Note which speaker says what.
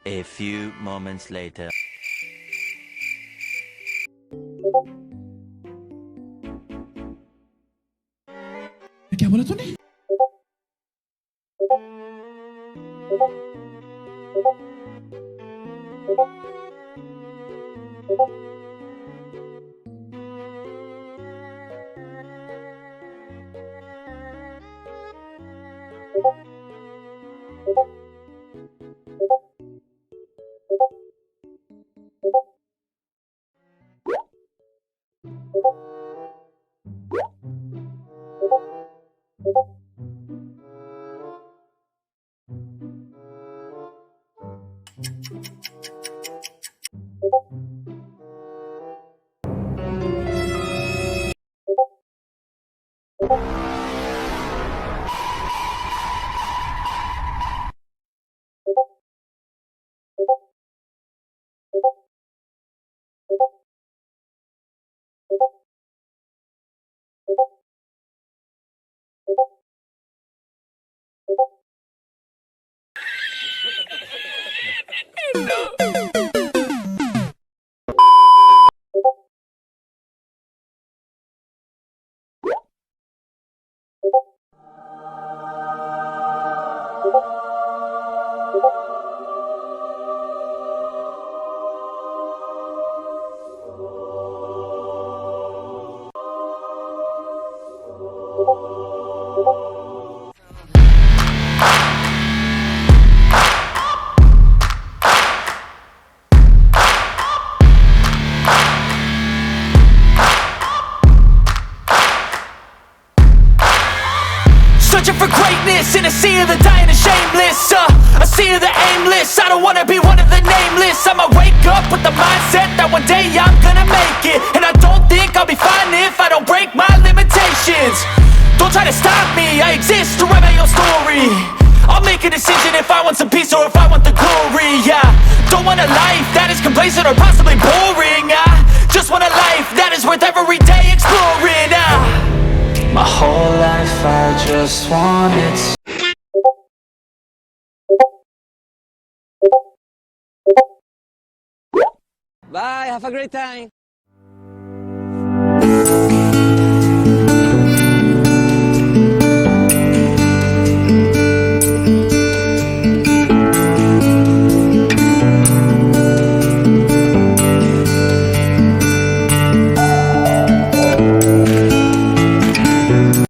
Speaker 1: A few moments later.
Speaker 2: क्या बोला तूने?
Speaker 3: Searching for greatness in a sea of the dying and shameless, a sea of the aimless. I don't wanna be one of the nameless. I'ma wake up with the mindset that one day I'm gonna make it. And I don't think I'll be fine if I don't break my limitations. Don't try to stop me, I exist to write my own story. I'll make a decision if I want some peace or if I want the glory. Yeah, don't want a life that is complacent or possibly boring. I just want a life that is worth every day exploring.
Speaker 4: My whole life I just wanted
Speaker 5: Bye, have a great time.